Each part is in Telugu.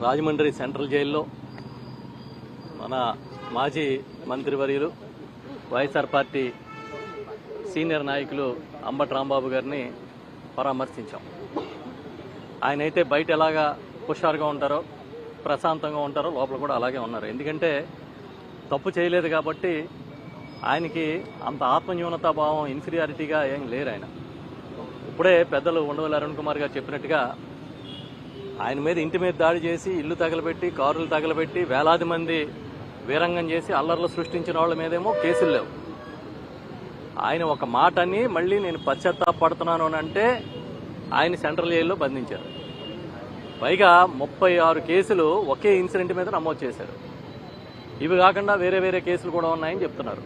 రాజమండ్రి సెంట్రల్ జైల్లో మన మాజీ మంత్రివర్యులు వైఎస్ఆర్ పార్టీ సీనియర్ నాయకులు అంబటి రాంబాబు గారిని పరామర్శించాం. ఆయనైతే బయట ఎలాగా హుషారుగా ఉంటారో, ప్రశాంతంగా ఉంటారో, లోపల కూడా అలాగే ఉన్నారు. ఎందుకంటే తప్పు చేయలేదు కాబట్టి ఆయనకి అంత ఆత్మన్యూనతా భావం, ఇన్ఫీరియారిటీగా ఏం లేరు. ఆయన ఇప్పుడే పెద్దలు ఉండవల్లి అరుణ్ కుమార్ గారు చెప్పినట్టుగా ఆయన మీద ఇంటి మీద దాడి చేసి, ఇల్లు తగలబెట్టి, కారులు తగలబెట్టి, వేలాది మంది వీరంగం చేసి అల్లర్లు సృష్టించిన వాళ్ళ మీదేమో కేసులు లేవు. ఆయన ఒక మాట అని మళ్ళీ నేను పశ్చాత్తాపడుతున్నాను అని అంటే ఆయన సెంట్రల్ జైల్లో బంధించారు. పైగా 36 కేసులు ఒకే ఇన్సిడెంట్ మీద నమోదు చేశారు. ఇవి కాకుండా వేరే వేరే కేసులు కూడా ఉన్నాయని చెప్తున్నారు.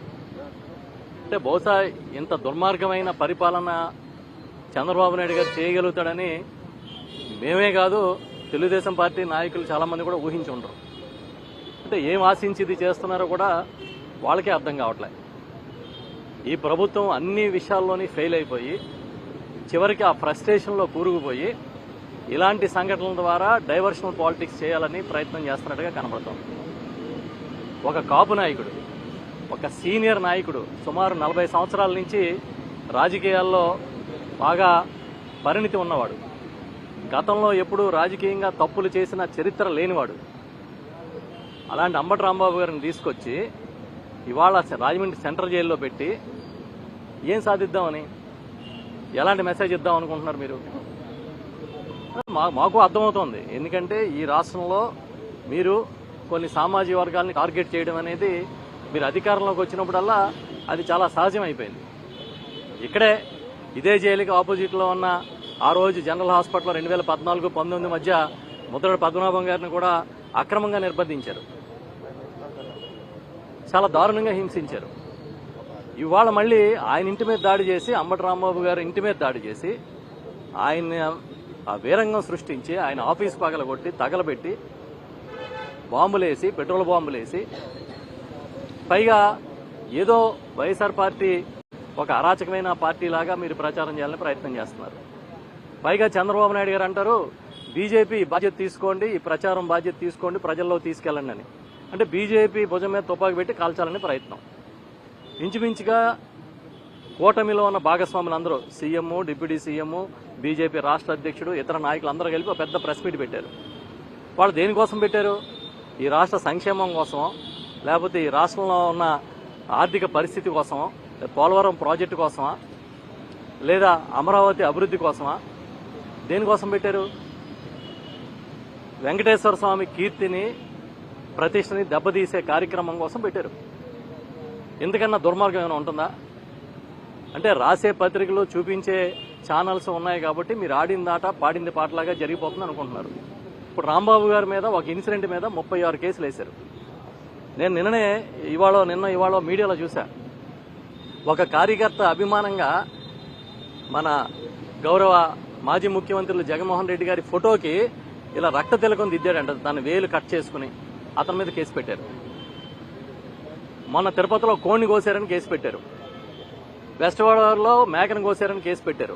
అంటే బహుశా ఇంత దుర్మార్గమైన పరిపాలన చంద్రబాబు నాయుడు గారు చేయగలుగుతాడని మేమే కాదు, తెలుగుదేశం పార్టీ నాయకులు చాలామంది కూడా ఊహించి ఉండరు. అంటే ఏం ఆశించి ఇది చేస్తున్నారో కూడా వాళ్ళకే అర్థం కావట్లే. ఈ ప్రభుత్వం అన్ని విషయాల్లోని ఫెయిల్ అయిపోయి చివరికి ఆ ఫ్రస్ట్రేషన్లో కూరుకుపోయి ఇలాంటి సంఘటనల ద్వారా డైవర్షనల్ పాలిటిక్స్ చేయాలని ప్రయత్నం చేస్తున్నట్టుగా కనబడుతోంది. ఒక కాపు నాయకుడు, ఒక సీనియర్ నాయకుడు, సుమారు 40 సంవత్సరాల నుంచి రాజకీయాల్లో బాగా పరిణితి ఉన్నవాడు, గతంలో ఎప్పుడూ రాజకీయంగా తప్పులు చేసిన చరిత్ర లేనివాడు, అలాంటి అంబటి రాంబాబు గారిని తీసుకొచ్చి ఇవాళ రాజమండ్రి సెంట్రల్ జైల్లో పెట్టి ఏం సాధిద్దామని, ఎలాంటి మెసేజ్ ఇద్దాం అనుకుంటున్నారు మీరు? మాకు అర్థమవుతోంది. ఎందుకంటే ఈ రాష్ట్రంలో మీరు కొన్ని సామాజిక వర్గాలని టార్గెట్ చేయడం అనేది మీరు అధికారంలోకి వచ్చినప్పుడల్లా అది చాలా సహజం అయిపోయింది. ఇక్కడే ఇదే జైలుకి ఆపోజిట్లో ఉన్న ఆ రోజు జనరల్ హాస్పిటల్లో 2014-19 మధ్య ముద్రగడ పద్మనాభం గారిని కూడా అక్రమంగా నిర్బంధించారు, చాలా దారుణంగా హింసించారు. ఇవాళ మళ్ళీ ఆయన ఇంటి మీద దాడి చేసి, అంబటి రాంబాబు గారు ఇంటి మీద దాడి చేసి, ఆయన ఆ వీరంగం సృష్టించి, ఆయన ఆఫీస్ పగలగొట్టి, తగలబెట్టి, బాంబులేసి, పెట్రోల్ బాంబులేసి, పైగా ఏదో వైఎస్ఆర్ పార్టీ ఒక అరాచకమైన పార్టీలాగా మీరు ప్రచారం చేయాలని ప్రయత్నం చేస్తున్నారు. పైగా చంద్రబాబు నాయుడు గారు అంటారు బీజేపీ బాధ్యత తీసుకోండి, ఈ ప్రచారం బాధ్యత తీసుకోండి, ప్రజల్లో తీసుకెళ్ళండి అని. అంటే బీజేపీ భుజం మీద తుపాకి పెట్టి కాల్చాలని ప్రయత్నం. ఇంచుమించుగా కూటమిలో ఉన్న భాగస్వాములందరూ, సీఎం, డిప్యూటీ సీఎం, బీజేపీ రాష్ట్ర అధ్యక్షుడు, ఇతర నాయకులు అందరూ కలిపి ఒక పెద్ద ప్రెస్ మీట్ పెట్టారు. వాళ్ళు దేనికోసం పెట్టారు? ఈ రాష్ట్ర సంక్షేమం కోసమో, లేకపోతే ఈ రాష్ట్రంలో ఉన్న ఆర్థిక పరిస్థితి కోసమో, పోలవరం ప్రాజెక్టు కోసమా, లేదా అమరావతి అభివృద్ధి కోసమా? దేనికోసం పెట్టారు? వెంకటేశ్వర స్వామి కీర్తిని, ప్రతిష్టని దెబ్బతీసే కార్యక్రమం కోసం పెట్టారు. ఎందుకన్నా దుర్మార్గం ఏమైనా ఉంటుందా? అంటే రాసే పత్రికలు, చూపించే ఛానల్స్ ఉన్నాయి కాబట్టి మీరు ఆడింది ఆట, పాడింది పాటలాగా జరిగిపోతుంది అనుకుంటున్నారు. ఇప్పుడు రాంబాబు గారి మీద ఒక ఇన్సిడెంట్ మీద 36 కేసులు వేశారు. నేను నిన్న ఇవాళ మీడియాలో చూసా, ఒక కార్యకర్త అభిమానంగా మన గౌరవ మాజీ ముఖ్యమంత్రులు జగన్మోహన్ రెడ్డి గారి ఫోటోకి ఇలా రక్త తిలకం దిద్దాడంట, తన వేలు కట్ చేసుకుని. అతని మీద కేసు పెట్టారు. మొన్న తిరుపతిలో కోడిని కోసారని కేసు పెట్టారు. వెస్ట్ గోదావరిలో మేకను కోసారని కేసు పెట్టారు.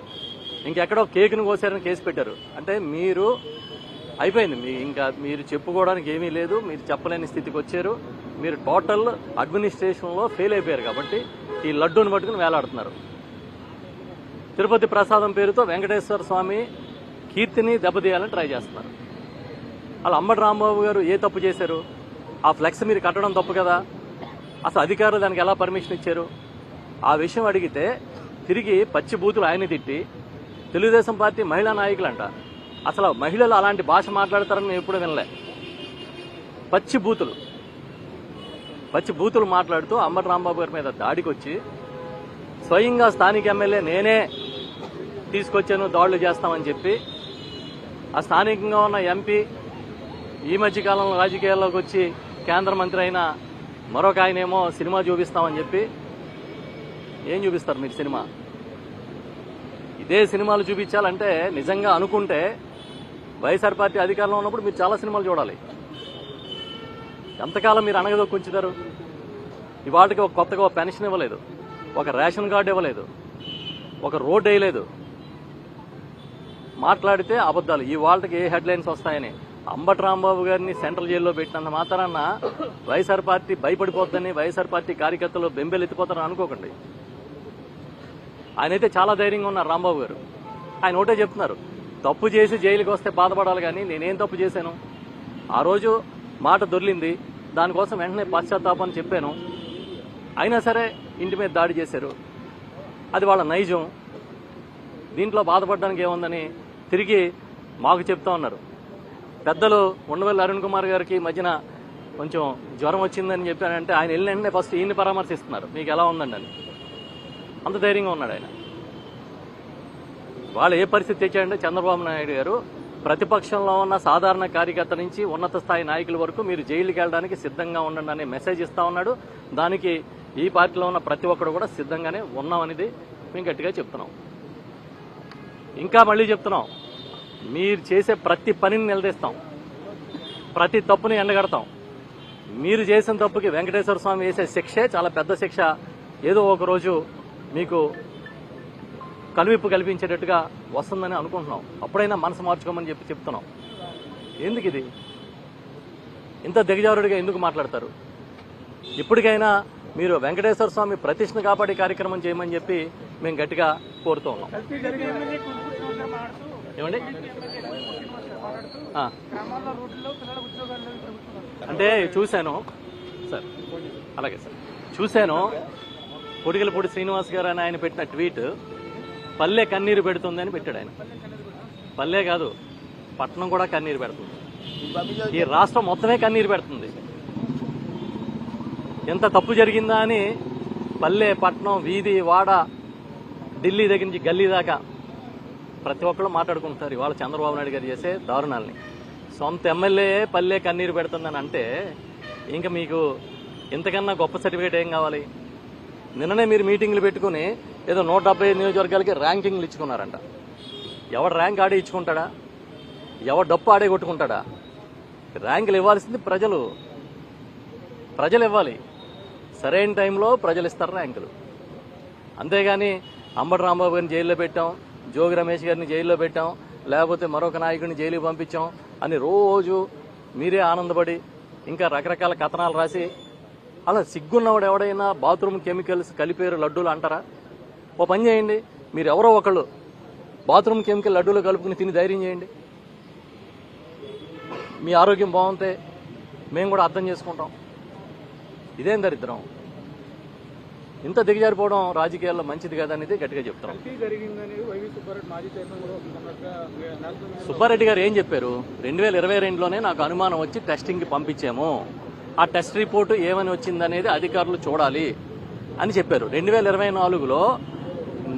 ఇంకెక్కడో కేకును కోసారని కేసు పెట్టారు. అంటే మీరు అయిపోయింది, ఇంకా మీరు చెప్పుకోవడానికి ఏమీ లేదు, మీరు చెప్పలేని స్థితికి వచ్చారు. మీరు టోటల్ అడ్మినిస్ట్రేషన్లో ఫెయిల్ అయిపోయారు కాబట్టి ఈ లడ్డూని పట్టుకుని వేలాడుతున్నారు. తిరుపతి ప్రసాదం పేరుతో వెంకటేశ్వర స్వామి కీర్తిని దెబ్బతీయాలని ట్రై చేస్తున్నారు. అలా అంబటి రాంబాబు గారు ఏ తప్పు చేశారు? ఆ ఫ్లెక్స్ మీరు కట్టడం తప్పు కదా. అసలు అధికారులు దానికి ఎలా పర్మిషన్ ఇచ్చారు? ఆ విషయం అడిగితే తిరిగి పచ్చి బూతులు ఆయన తిట్టి, తెలుగుదేశం పార్టీ మహిళా నాయకులంట, అసలు మహిళలు అలాంటి భాష మాట్లాడతారని నేను ఎప్పుడూ వినలే. పచ్చి బూతులు మాట్లాడుతూ అంబటి రాంబాబు గారి మీద దాడికి వచ్చి, స్వయంగా స్థానిక ఎమ్మెల్యే నేనే తీసుకొచ్చాను, దాడులు చేస్తామని చెప్పి, ఆ స్థానికంగా ఉన్న ఎంపీ ఈ మధ్యకాలంలో రాజకీయాల్లోకి వచ్చి కేంద్ర మంత్రి అయిన మరొక ఆయనేమో సినిమా చూపిస్తామని చెప్పి, ఏం చూపిస్తారు మీరు సినిమా? ఇదే సినిమాలు చూపించాలంటే నిజంగా అనుకుంటే వైఎస్ఆర్ పార్టీ అధికారంలో ఉన్నప్పుడు మీరు చాలా సినిమాలు చూడాలి. ఎంతకాలం మీరు అనగదొక్కి ఉంచుతారు? ఇవాటికి కొత్తగా ఒక పెన్షన్ ఇవ్వలేదు, ఒక రేషన్ కార్డు ఇవ్వలేదు, ఒక రోడ్డు వేయలేదు. మాట్లాడితే అబద్ధాలు. ఈ వాళ్ళకి ఏ హెడ్లైన్స్ వస్తాయని అంబటి రాంబాబు గారిని సెంట్రల్ జైల్లో పెట్టినంత మాత్రాన వైఎస్ఆర్ పార్టీ భయపడిపోద్దని, వైఎస్ఆర్ పార్టీ కార్యకర్తలు బెంబెలెత్తిపోతారని అనుకోకండి. ఆయనైతే చాలా ధైర్యంగా ఉన్నారు రాంబాబు గారు. ఆయన ఒకటే చెప్తున్నారు, తప్పు చేసి జైలుకి వస్తే బాధపడాలి కానీ నేనేం తప్పు చేశాను, ఆ రోజు మాట దొర్లింది, దానికోసం వెంటనే పశ్చాత్తాపం చెప్పాను, అయినా సరే ఇంటి మీద దాడి చేశారు, అది వాళ్ళ నైజం, దీంట్లో బాధపడడానికి ఏముందని తిరిగి మాకు చెప్తా ఉన్నారు. పెద్దలు ఉండవల్లి అరుణ్ కుమార్ గారికి మధ్యన కొంచెం జ్వరం వచ్చిందని చెప్పానంటే ఆయన వెళ్ళిన వెంటనే ఫస్ట్ ఈయన్ని పరామర్శిస్తున్నారు, మీకు ఎలా ఉందండి అని. అంత ధైర్యంగా ఉన్నాడు ఆయన. వాళ్ళు ఏ పరిస్థితి తెచ్చారంటే చంద్రబాబు నాయుడు గారు ప్రతిపక్షంలో ఉన్న సాధారణ కార్యకర్త నుంచి ఉన్నత స్థాయి నాయకుల వరకు మీరు జైలుకి వెళ్ళడానికి సిద్ధంగా ఉండండి అనే మెసేజ్ ఇస్తా ఉన్నాడు. దానికి ఈ పార్టీలో ఉన్న ప్రతి ఒక్కరు కూడా సిద్ధంగానే ఉన్నామనేది మేము గట్టిగా చెప్తున్నాం. ఇంకా మళ్ళీ చెప్తున్నాం, మీరు చేసే ప్రతి పనిని నిలదీస్తాం, ప్రతి తప్పుని ఎండగడతాం. మీరు చేసిన తప్పుకి వెంకటేశ్వర స్వామి వేసే శిక్షే చాలా పెద్ద శిక్ష, ఏదో ఒక రోజు మీకు కనువిప్పు కల్పించేటట్టుగా వస్తుందని అనుకుంటున్నాం. అప్పుడైనా మనసు మార్చుకోమని చెప్తున్నాం. ఎందుకు ఇది ఇంత దిగజారుడిగా ఎందుకు మాట్లాడతారు? ఇప్పటికైనా మీరు వెంకటేశ్వర స్వామి ప్రతిష్ఠను కాపాడే కార్యక్రమం చేయమని చెప్పి మేము గట్టిగా కోరుతూ ఉన్నాం. ఏమండి అంటే చూశాను సార్, అలాగే సార్ చూశాను. కొడిగలపూడి శ్రీనివాస్ గారు అని ఆయన పెట్టిన ట్వీట్ పల్లె కన్నీరు పెడుతుంది అని పెట్టాడు ఆయన. పల్లె కాదు, పట్టణం కూడా కన్నీరు పెడుతుంది, ఈ రాష్ట్రం మొత్తమే కన్నీరు పెడుతుంది. ఎంత తప్పు జరిగిందా అని పల్లె, పట్టణం, వీధి, వాడ, ఢిల్లీ దగ్గర నుంచి గల్లీ దాకా ప్రతి ఒక్కళ్ళు మాట్లాడుకుంటారు ఇవాళ చంద్రబాబు నాయుడు గారు చేసే దారుణాలని. సొంత ఎమ్మెల్యే పల్లె కన్నీరు పెడుతుందని అంటే ఇంకా మీకు ఇంతకన్నా గొప్ప సర్టిఫికేట్ ఏం కావాలి? నిన్ననే మీరు మీటింగ్లు పెట్టుకుని ఏదో 175 నియోజకవర్గాలకి ర్యాంకింగ్లు ఇచ్చుకున్నారంట. ఎవడు ర్యాంక్ ఆడే ఇచ్చుకుంటాడా? ఎవడు డప్పు ఆడే కొట్టుకుంటాడా? ర్యాంకులు ఇవ్వాల్సింది ప్రజలు ఇవ్వాలి. సరైన టైంలో ప్రజలు ఇస్తారు ర్యాంకులు. అంతేగాని అంబటి రాంబాబు గారిని జైల్లో పెట్టాం, జోగి రమేష్ గారిని జైల్లో పెట్టాం, లేకపోతే మరొక నాయకుడిని జైలుకి పంపించాం అని రోజు మీరే ఆనందపడి ఇంకా రకరకాల కథనాలు రాసి, అలా సిగ్గున్నవాడు ఎవడైనా బాత్రూమ్ కెమికల్స్ కలిపేరు లడ్డూలు అంటారా? ఓ పని చేయండి, మీరు ఎవరో ఒకళ్ళు బాత్రూమ్ కెమికల్ లడ్డూలు కలుపుకుని తిని ధైర్యం చేయండి. మీ ఆరోగ్యం బాగుంటే మేము కూడా అర్థం చేసుకుంటాం. ఇదేం దరిద్రం? ఇంత దిగజారిపోవడం రాజకీయాల్లో మంచిది కాదనేది గట్టిగా చెప్తాం. సుబ్బారెడ్డి గారు ఏం చెప్పారు? 2022లోనే నాకు అనుమానం వచ్చి టెస్టింగ్కి పంపించాము, ఆ టెస్ట్ రిపోర్టు ఏమని వచ్చిందనేది అధికారులు చూడాలి అని చెప్పారు. 2024లో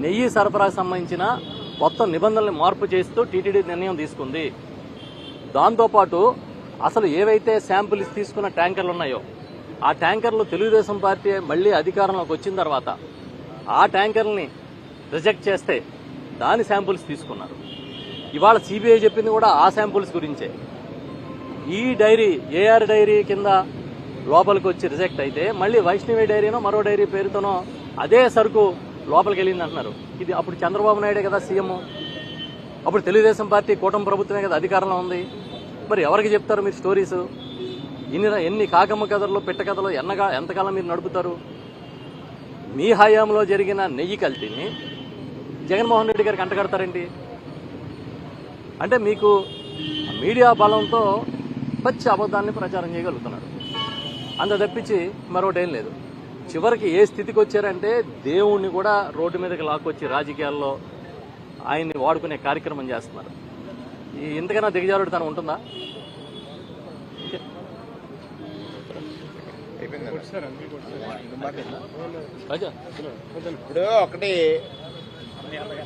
నెయ్యి సరఫరాకు సంబంధించిన మొత్తం నిబంధనల్ని మార్పు చేస్తూ టీటీడీ నిర్ణయం తీసుకుంది. దాంతోపాటు అసలు ఏవైతే శాంపిల్స్ తీసుకున్న ట్యాంకర్లు ఉన్నాయో ఆ ట్యాంకర్లు తెలుగుదేశం పార్టీ మళ్లీ అధికారంలోకి వచ్చిన తర్వాత ఆ ట్యాంకర్లని రిజెక్ట్ చేస్తే దాని శాంపుల్స్ తీసుకున్నారు. ఇవాళ సిబిఐ చెప్పింది కూడా ఆ శాంపుల్స్ గురించే. ఈ డైరీ ఏఆర్ డైరీ కింద లోపలికి వచ్చి రిజెక్ట్ అయితే మళ్ళీ వైష్ణవి డైరీనో మరో డైరీ పేరుతోనో అదే సరుకు లోపలికి వెళ్ళింది అంటున్నారు. ఇది అప్పుడు చంద్రబాబు నాయుడే కదా సీఎం, అప్పుడు తెలుగుదేశం పార్టీ కూటమి ప్రభుత్వమే కదా అధికారంలో ఉంది. మరి ఎవరికి చెప్తారు మీరు స్టోరీస్? ఎన్ని కాకమ్మ కథలు, పెట్ట కథలు ఎంతకాలం మీరు నడుపుతారు? మీ హయాంలో జరిగిన నెయ్యి కల్తీని జగన్మోహన్ రెడ్డి గారికి అంటగడతారేంటి? అంటే మీకు మీడియా బలంతో పచ్చి అబద్ధాన్ని ప్రచారం చేయగలుగుతున్నారు, అంత తప్పించి మరొకటేం లేదు. చివరికి ఏ స్థితికి వచ్చారంటే దేవుణ్ణి కూడా రోడ్డు మీదకి లాక్కొచ్చి రాజకీయాల్లో ఆయన్ని వాడుకునే కార్యక్రమం చేస్తున్నారు. ఇంతకన్నా దిగజారుడుతనం ఉంటుందా? ఇప్పుడు ఒకటి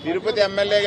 తిరుపతి ఎమ్మెల్యే